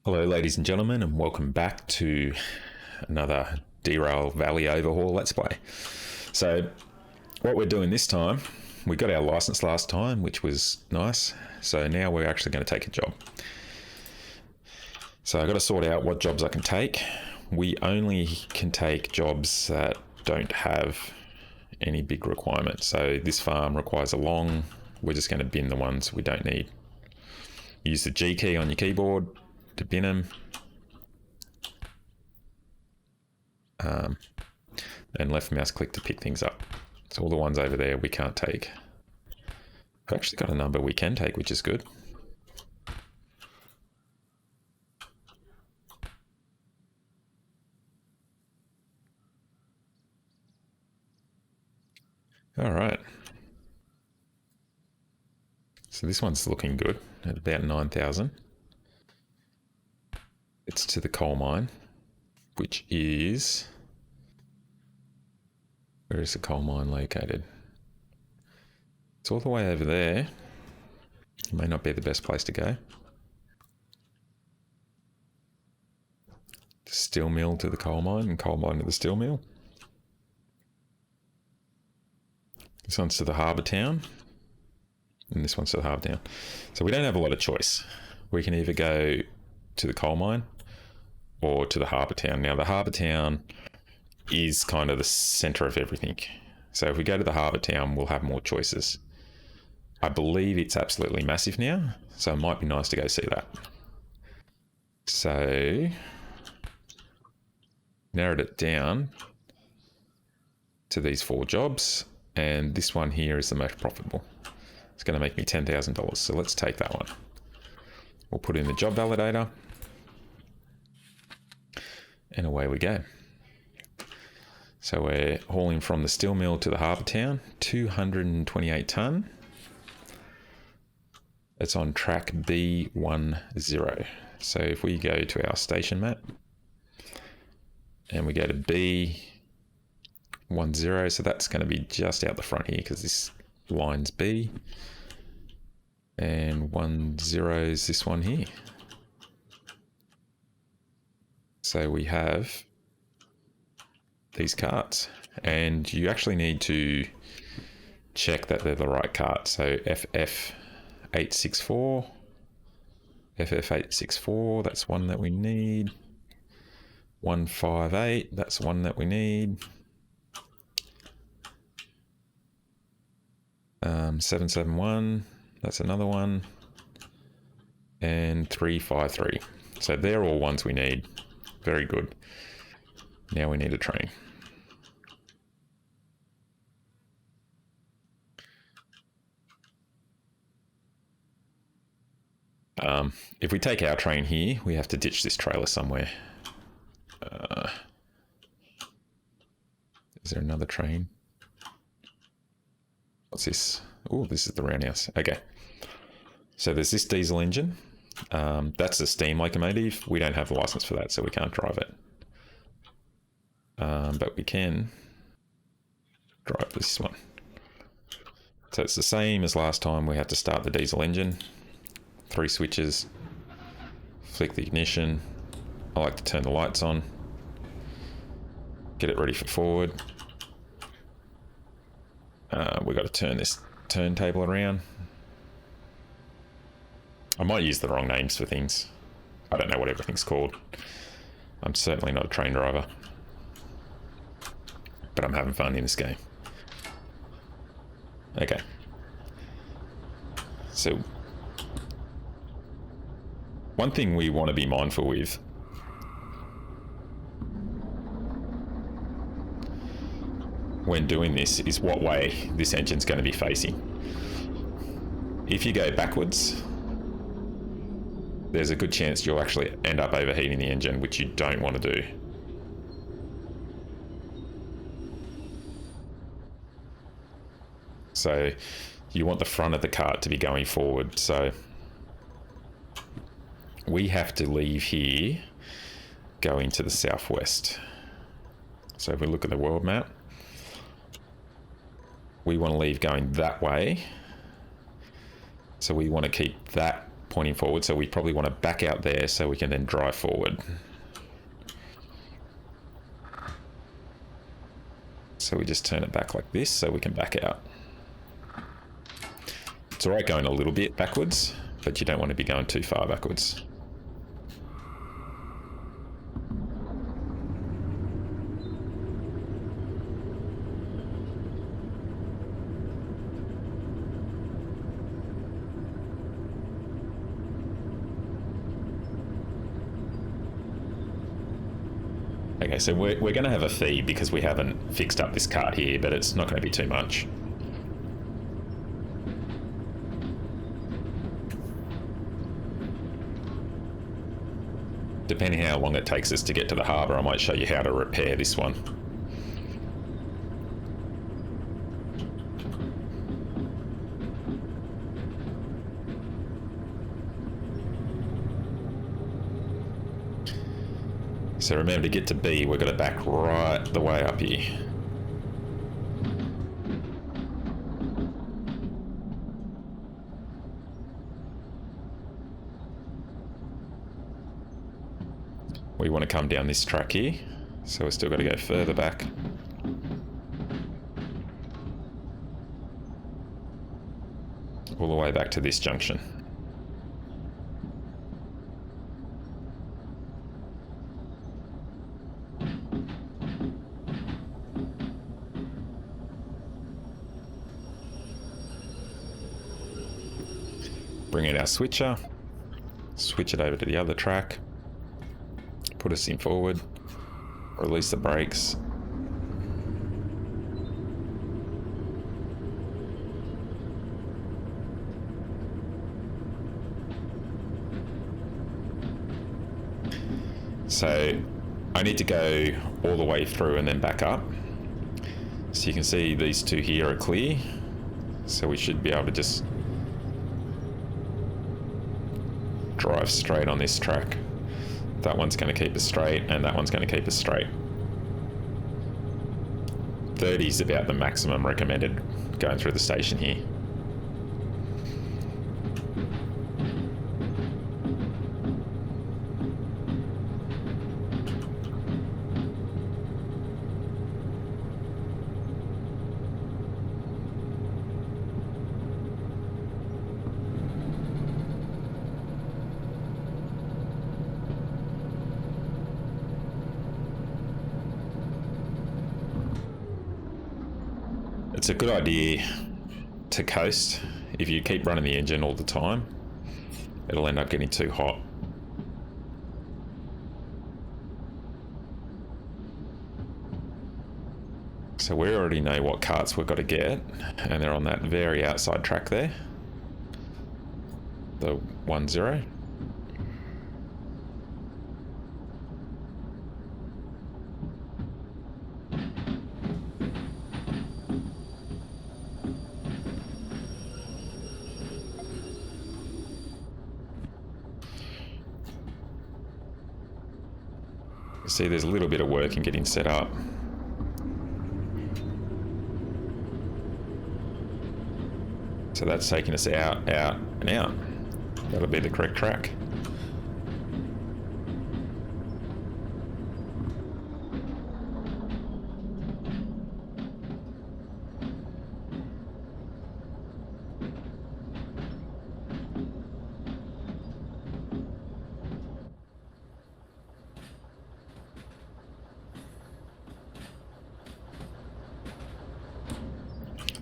Hello ladies and gentlemen, and welcome back to another Derail Valley Overhaul Let's Play. So what we're doing this time, we got our license last time, which was nice, so now we're actually going to take a job. So I've got to sort out what jobs I can take. We only can take jobs that don't have any big requirements. So this farm requires a long, we're just going to bin the ones we don't need. Use the G key on your keyboard to bin them, and left mouse click to pick things up. So all the ones over there we can't take. I've actually got a number we can take, which is good. All right. So this one's looking good at about 9,000. It's to the coal mine, which is... Where is the coal mine located? It's all the way over there. It may not be the best place to go. The steel mill to the coal mine, and coal mine to the steel mill. This one's to the harbour town, and this one's to the harbour town. So we don't have a lot of choice. We can either go to the coal mine or to the harbour town. Now the harbour town is kind of the centre of everything. So if we go to the harbour town, we'll have more choices. I believe it's absolutely massive now, so it might be nice to go see that. So narrowed it down to these 4 jobs, and this one here is the most profitable. It's going to make me $10,000, so let's take that one. We'll put in the job validator, and away we go. So we're hauling from the steel mill to the harbour town, 228 tonne. It's on track B10. So if we go to our station map and we go to B10, so that's going to be just out the front here because this line's B, and 10 is this one here. So we have these carts, and you actually need to check that they're the right cart. So FF864, FF864, that's one that we need. 158, that's one that we need. 771, that's another one. And 353. So they're all ones we need. Very good. Now we need a train. If we take our train here, we have to ditch this trailer somewhere. Is there another train? What's this? Oh, this is the roundhouse. Okay. So there's this diesel engine. That's a steam locomotive. We don't have a license for that, so we can't drive it. But we can drive this one. So it's the same as last time. We have to start the diesel engine. 3 switches. Flick the ignition. I like to turn the lights on. Get it ready for forward. We've got to turn this turntable around. I might use the wrong names for things. I don't know what everything's called. I'm certainly not a train driver. But I'm having fun in this game. Okay. So, one thing we want to be mindful with when doing this is what way this engine's going to be facing. If you go backwards, there's a good chance you'll actually end up overheating the engine, which you don't want to do. So you want the front of the cart to be going forward. So we have to leave here, going to the southwest. So if we look at the world map, we want to leave going that way. So we want to keep that pointing forward, so we probably want to back out there so we can then drive forward. So we just turn it back like this so we can back out. It's all right going a little bit backwards, but you don't want to be going too far backwards. Okay, so we're going to have a feed because we haven't fixed up this cart here, but it's not going to be too much. Depending how long it takes us to get to the harbour, I might show you how to repair this one. So remember, to get to B, we've got to back right the way up here. We want to come down this track here, so we've still got to go further back. All the way back to this junction. Bring in our switcher, switch it over to the other track, put us in forward, release the brakes. So I need to go all the way through and then back up. So you can see these two here are clear, so we should be able to just drive straight on this track. That one's going to keep us straight, and that one's going to keep us straight. 30 is about the maximum recommended going through the station here. It's a good idea to coast. If you keep running the engine all the time, it'll end up getting too hot. So we already know what carts we've got to get, and they're on that very outside track there, the 10. See, there's a little bit of work in getting set up. So that's taking us out, out, and out. That'll be the correct track.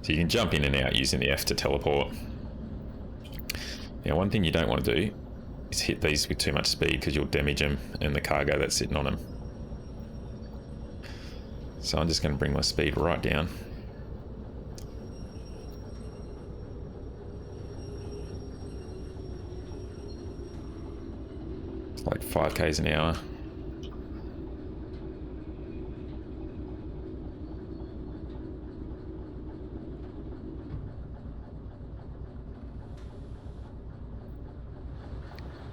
So you can jump in and out using the F to teleport. Now, one thing you don't want to do is hit these with too much speed because you'll damage them and the cargo that's sitting on them. So I'm just going to bring my speed right down. It's like 5 k's an hour.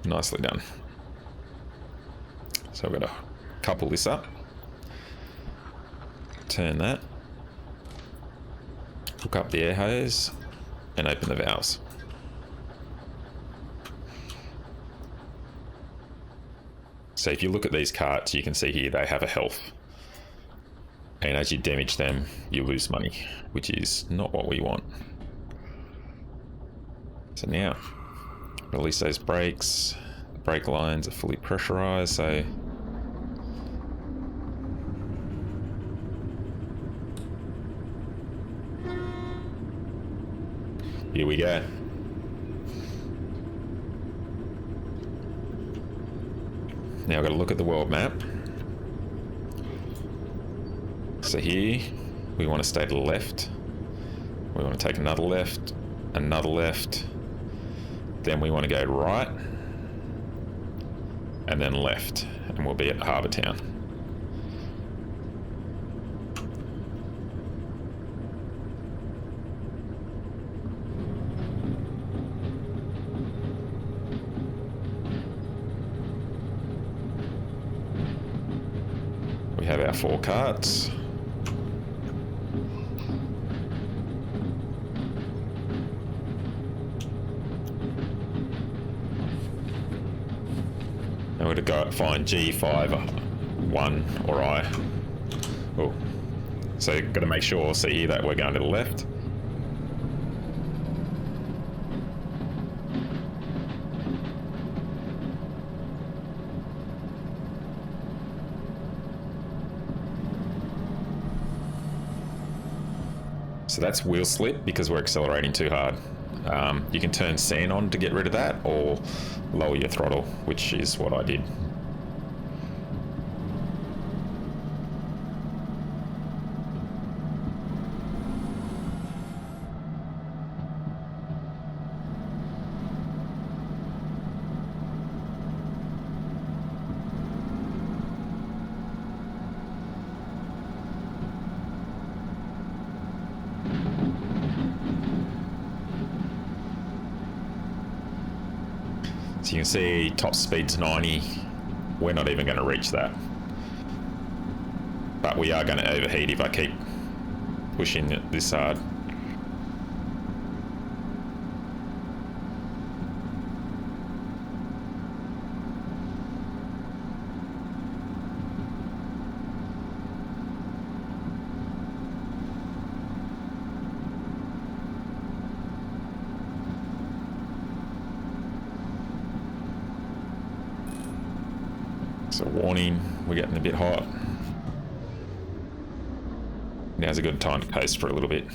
Nicely done. So I've got to couple this up, turn that, hook up the air hose, and open the valves. So if you look at these carts, you can see here they have a health. And as you damage them, you lose money, which is not what we want. So now, release those brakes. The brake lines are fully pressurized, so here we go. Now I've got to look at the world map. So here, we want to stay to the left. We want to take another left, then we want to go right, and then left, and we'll be at Harbour Town. We have our 4 carts. And we're going to go find G5, 1 or I. Oh, so got to make sure, see here, that we're going to the left. So that's wheel slip because we're accelerating too hard. You can turn sand on to get rid of that, or lower your throttle, which is what I did. So you can see top speed's 90. We're not even going to reach that. But we are going to overheat if I keep pushing it this hard. So warning, we're getting a bit hot. Now's a good time to coast for a little bit.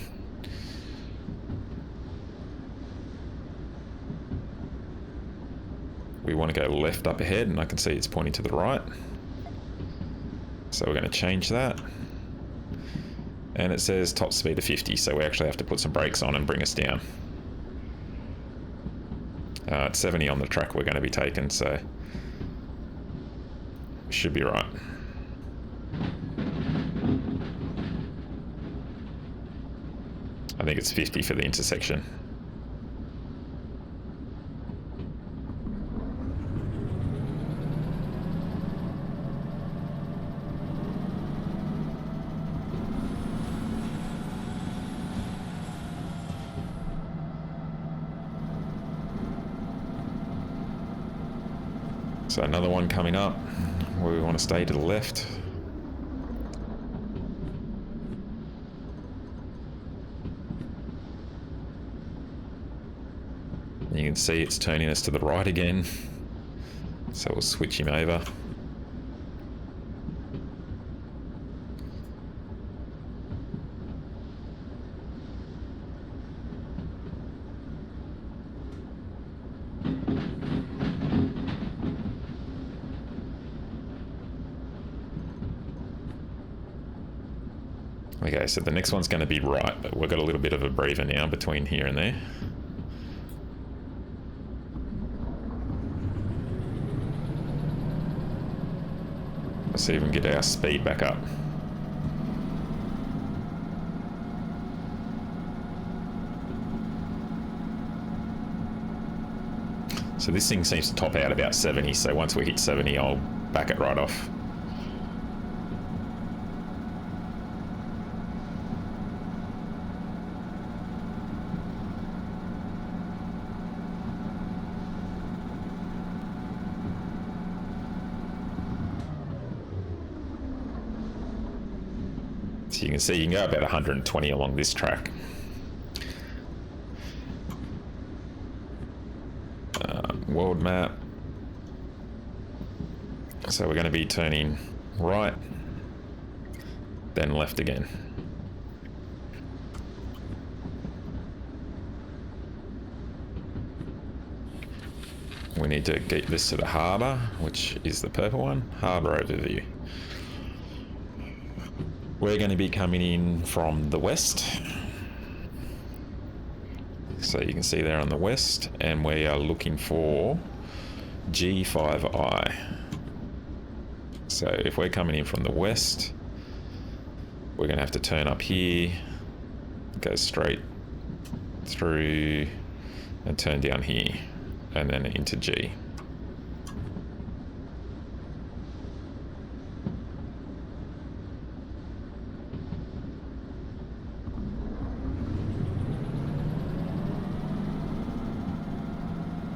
We want to go left up ahead, and I can see it's pointing to the right. So we're going to change that. And it says top speed of 50, so we actually have to put some brakes on and bring us down. It's 70 on the track we're going to be taking, so should be right. I think it's 50 for the intersection. So another one coming up where we want to stay to the left. You can see it's turning us to the right again. So we'll switch him over. Okay, so the next one's going to be right, but we've got a little bit of a breather now between here and there. Let's see if we can get our speed back up. So this thing seems to top out about 70, so once we hit 70, I'll back it right off. So you can see you can go about 120 along this track. World map. So we're going to be turning right, then left again. We need to get this to the harbour, which is the purple one. Harbour overview. We're going to be coming in from the west. So you can see there on the west, and we are looking for G5I. So if we're coming in from the west, we're going to have to turn up here, go straight through and turn down here, and then into G.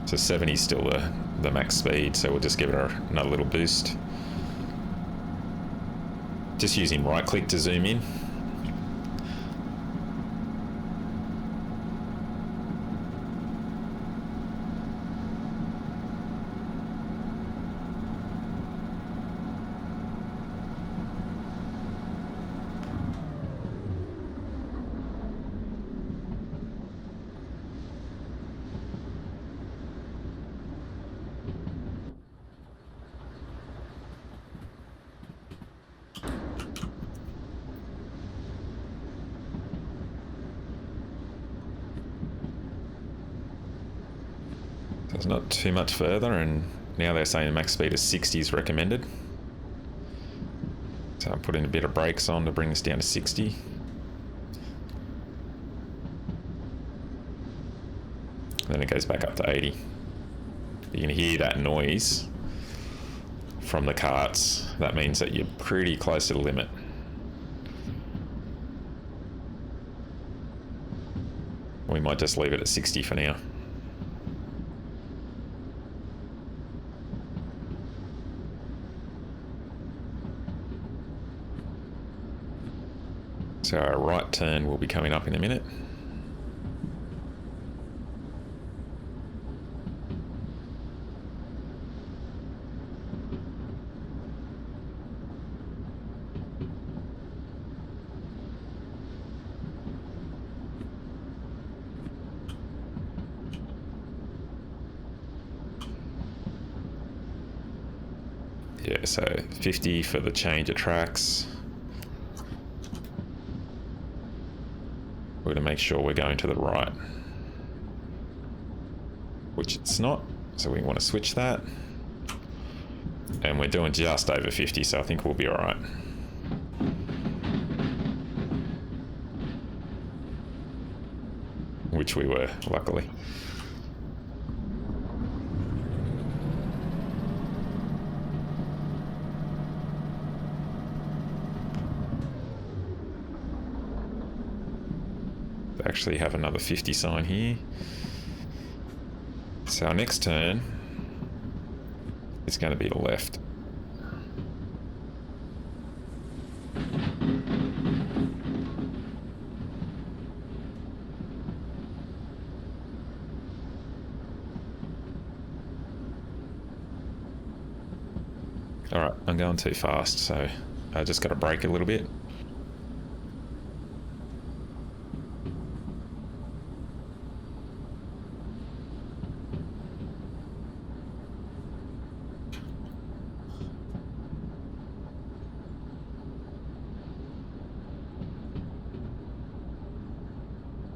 So 70 is still the max speed, so we'll just give it another little boost. Just using right click to zoom in. It's not too much further, and now they're saying the max speed of 60 is recommended. So I'm putting a bit of brakes on to bring this down to 60. Then it goes back up to 80. You can hear that noise from the carts. That means that you're pretty close to the limit. We might just leave it at 60 for now. So our right turn will be coming up in a minute. Yeah, so 50 for the change of tracks. We're going to make sure we're going to the right, which it's not, so we want to switch that. And we're doing just over 50, so I think we'll be all right. Which we were, luckily. Actually have another 50 sign here. So our next turn is going to be the left. Alright, I'm going too fast, so I just got to brake a little bit.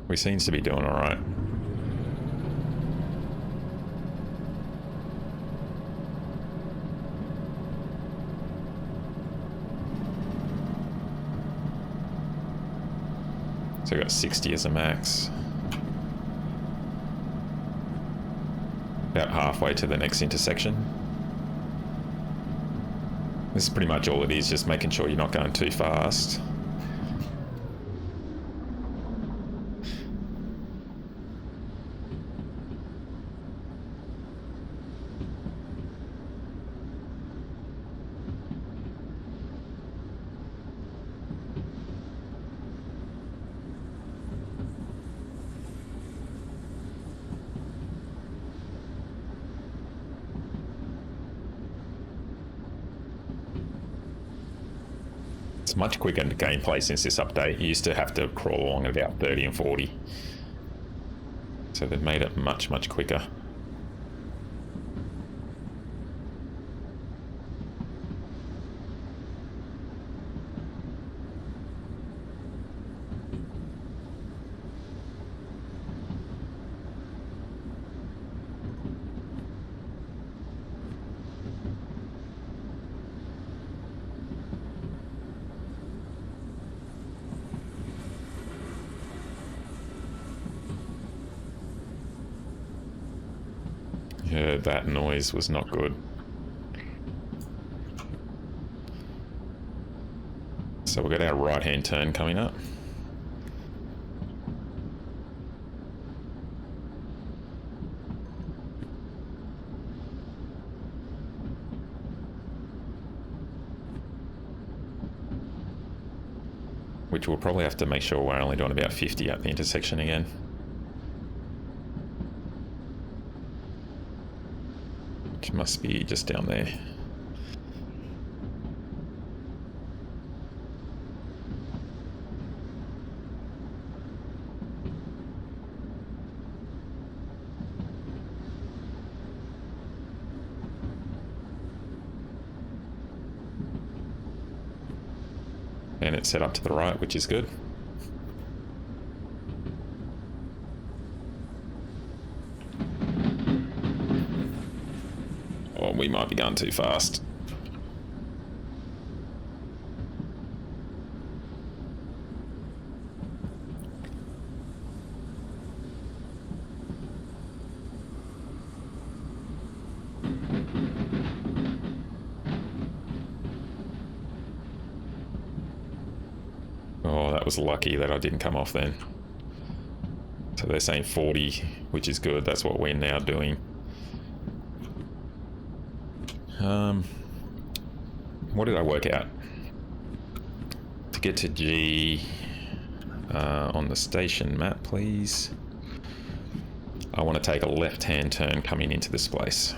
We seems to be doing all right. So we got 60 as a max. About halfway to the next intersection. This is pretty much all it is, just making sure you're not going too fast. It's much quicker gameplay since this update. You used to have to crawl along at about 30 and 40. So they've made it much, much quicker. Yeah, that noise was not good. So we've got our right-hand turn coming up. Which we'll probably have to make sure we're only doing about 50 at the intersection again. Which must be just down there. And it's set up to the right, which is good. Oh, we might be going too fast. Oh, that was lucky that I didn't come off then. So they're saying 40, which is good. That's what we're now doing. What did I work out? To get to G on the station map, please. I want to take a left-hand turn coming into this place.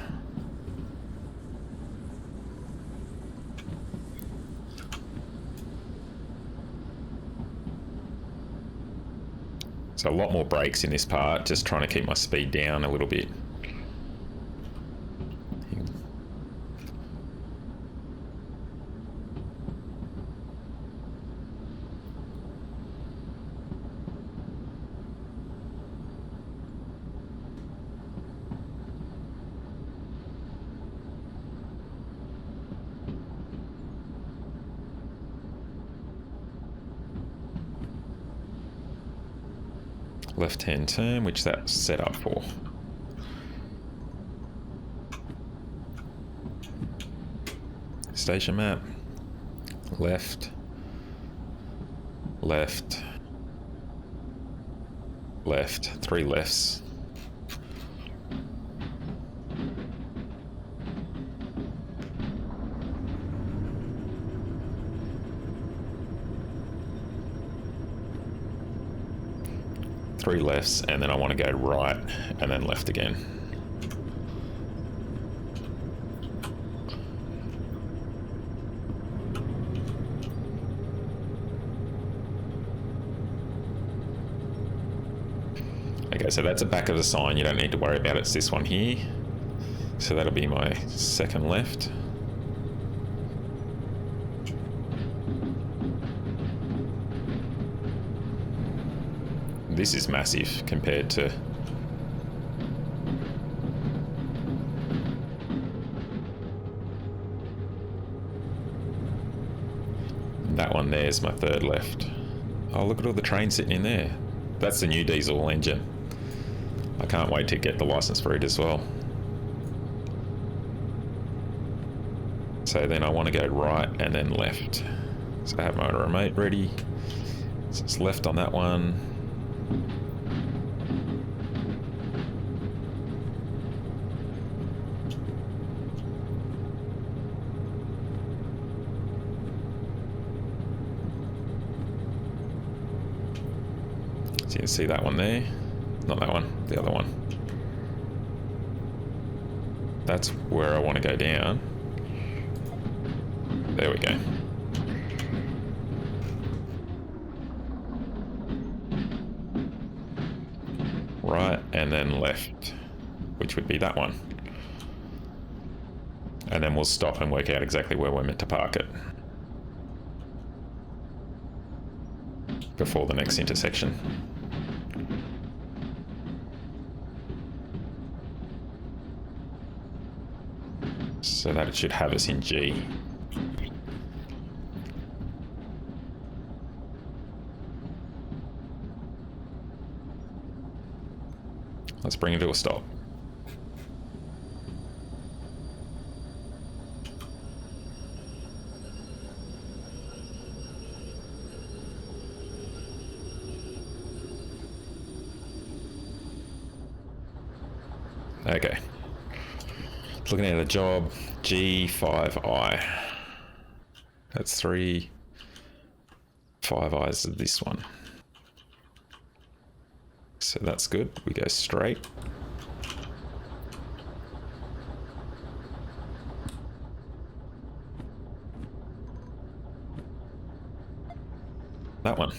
So a lot more brakes in this part, just trying to keep my speed down a little bit. Left-hand turn, which that's set up for. Station map. Left. Left. Left. 3 lefts. Three lefts, and then I want to go right and then left again. Okay, so that's the back of the sign. You don't need to worry about it. It's this one here. So that'll be my second left. This is massive compared to that one. There's my third left. Oh, look at all the trains sitting in there. That's the new diesel engine. I can't wait to get the license for it as well. So then I want to go right and then left. So I have my remote ready. So it's left on that one. So you can see that one there. Not that one, the other one. That's where I want to go down. There we go. and then left, which would be that one. And then we'll stop and work out exactly where we're meant to park it before the next intersection. So that it should have us in G. Let's bring it to a stop. Okay. Looking at a job, G5I. That's 3 5 eyes of this one. So that's good. We go straight. That one.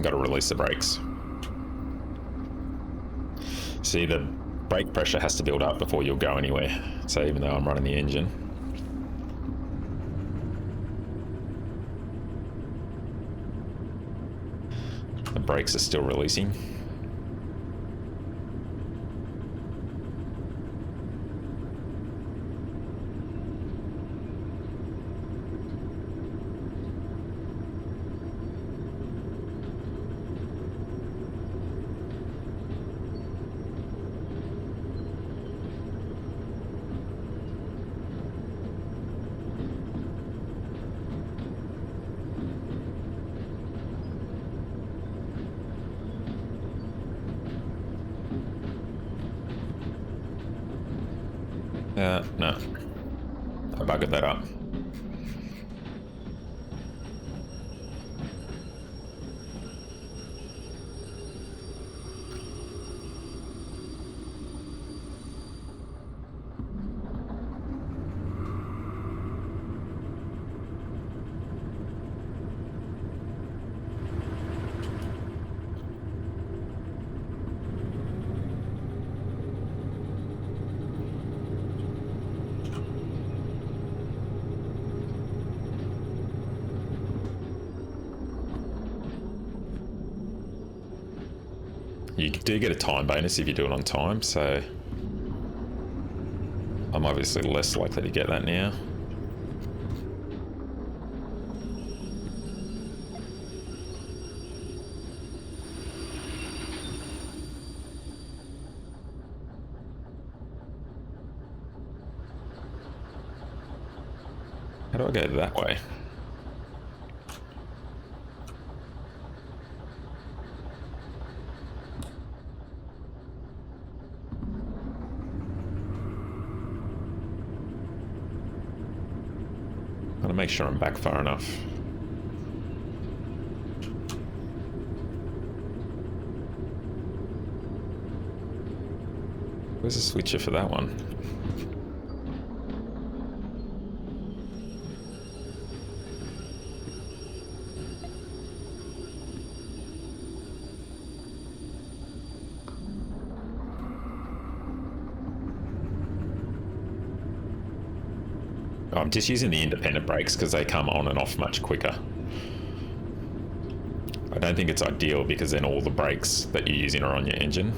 Got to release the brakes. See, the brake pressure has to build up before you'll go anywhere. So even though I'm running the engine, the brakes are still releasing. No. I buggered that up. You do get a time bonus if you do it on time, so I'm obviously less likely to get that now. How do I go that way? Gotta make sure I'm back far enough. Where's the switcher for that one? I'm just using the independent brakes because they come on and off much quicker. I don't think it's ideal because then all the brakes that you're using are on your engine.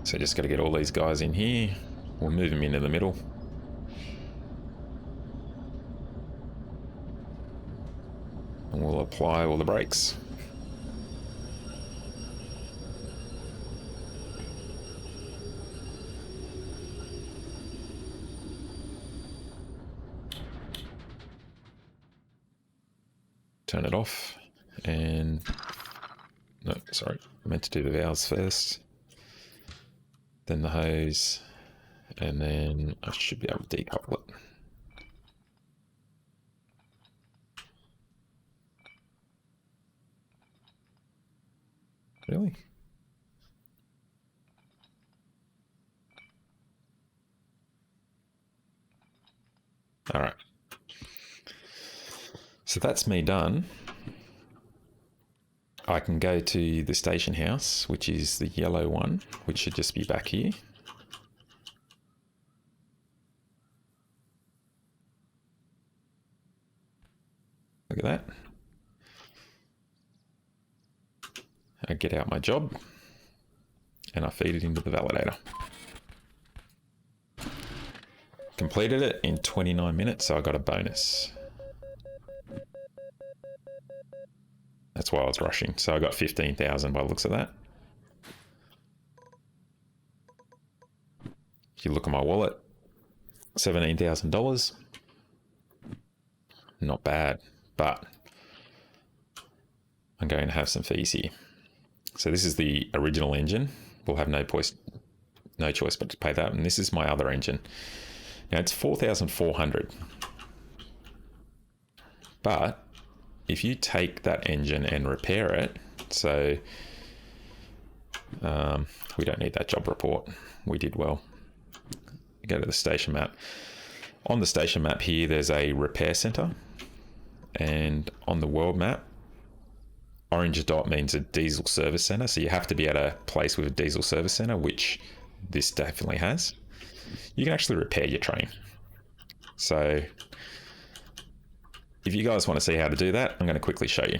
So just got to get all these guys in here. We'll move them into the middle. And we'll apply all the brakes. Turn it off. And no, sorry, I meant to do the valves first. Then the hose, And then I should be able to decouple it. Really? All right. So that's me done. I can go to the station house, which is the yellow one, which should just be back here. Look at that. I get out my job and I feed it into the validator. Completed it in 29 minutes, so I got a bonus. That's why I was rushing. So I got 15,000 by the looks of that. If you look at my wallet, $17,000. Not bad, but I'm going to have some fees here. So this is the original engine. We'll have no choice but to pay that. And this is my other engine. Now it's 4,400. But if you take that engine and repair it, so we don't need that job report. We did well. Go to the station map. On the station map here, there's a repair center. And on the world map, orange dot means a diesel service center. So you have to be at a place with a diesel service center, which this definitely has. You can actually repair your train. So if you guys want to see how to do that, I'm going to quickly show you.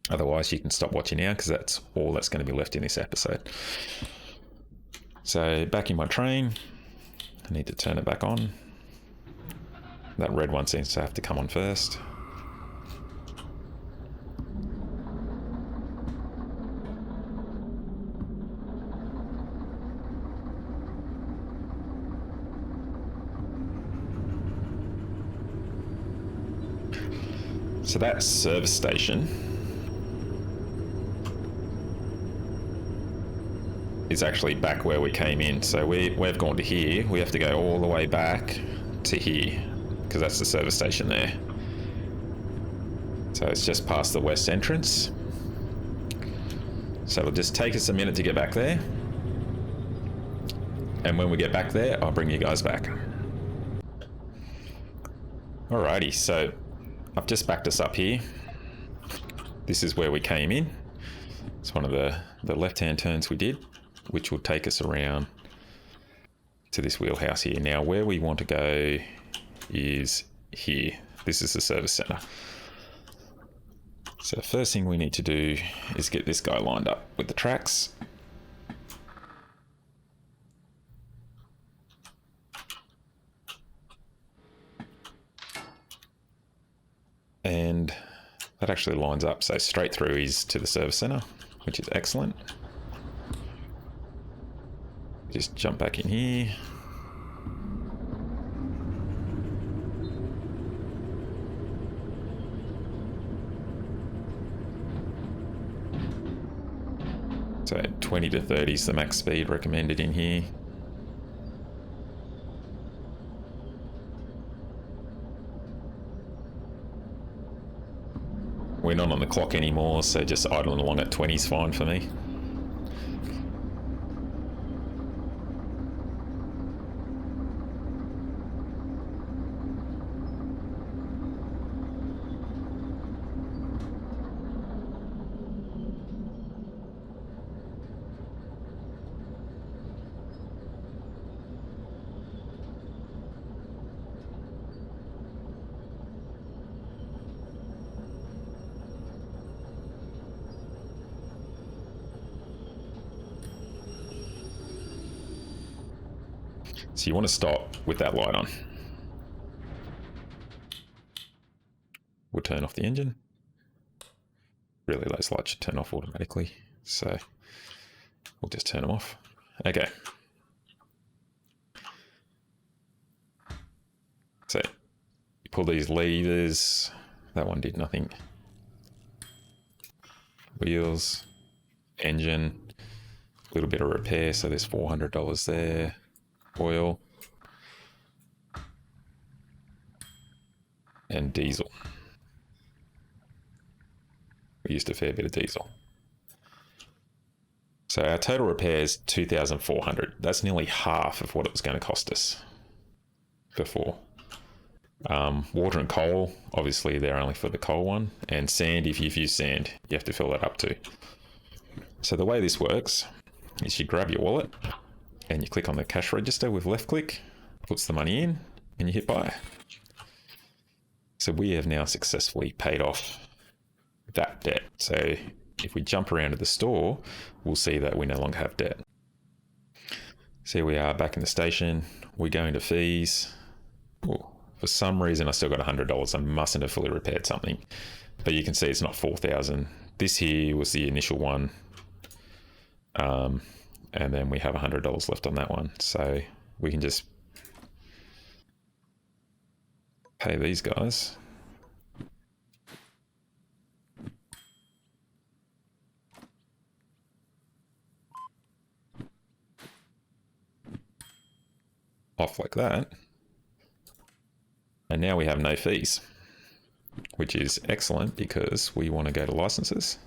Otherwise, you can stop watching now because that's all that's going to be left in this episode. So back in my train, I need to turn it back on. That red one seems to have to come on first. So that service station is actually back where we came in. So we've gone to here. We have to go all the way back to here because that's the service station there. So it's just past the west entrance. So it'll just take us a minute to get back there. And when we get back there, I'll bring you guys back. Alrighty, so I've just backed us up here. This is where we came in. It's one of the left-hand turns we did, which will take us around to this wheelhouse here. Now, where we want to go is here. This is the service center. So the first thing we need to do is get this guy lined up with the tracks. And that actually lines up. So straight through is to the service center, which is excellent. Just jump back in here. So 20 to 30 is the max speed recommended in here. We're not on the clock anymore, so just idling along at 20 is fine for me. So you want to stop with that light on. We'll turn off the engine. Really, those lights should turn off automatically. So we'll just turn them off. Okay. So you pull these levers. That one did nothing. Wheels, engine, little bit of repair, so there's $400 there. Oil. And diesel. We used a fair bit of diesel. So our total repair is $2,400. That's nearly half of what it was going to cost us before. Water and coal, obviously they're only for the coal one. And sand, if you've used sand, you have to fill that up too. So the way this works is you grab your wallet and you click on the cash register with left click, puts the money in, and you hit buy. So we have now successfully paid off that debt. So if we jump around to the store, we'll see that we no longer have debt. So here we are back in the station. We go into fees. Ooh, for some reason, I still got $100. I mustn't have fully repaired something. But you can see it's not $4,000. This here was the initial one. And then we have $100 left on that one. So we can just pay these guys. Off like that. And now we have no fees, which is excellent because we want to go to licenses.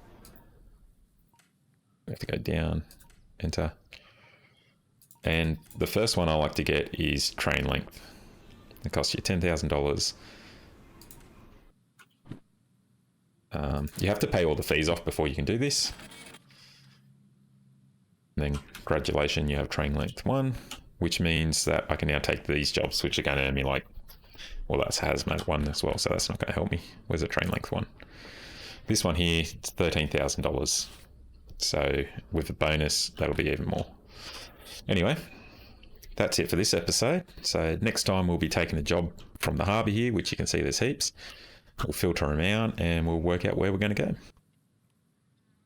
We have to go down, enter. And the first one I like to get is train length. It costs you $10,000. You have to pay all the fees off before you can do this. And then graduation, you have train length 1, which means that I can now take these jobs, which are going to earn me like, well, that's hazmat 1 as well, so that's not going to help me. Where's the train length 1? This one here, it's $13,000. So with a bonus, that'll be even more. Anyway, that's it for this episode. So next time we'll be taking a job from the harbour here, which you can see there's heaps. We'll filter them out and we'll work out where we're going to go.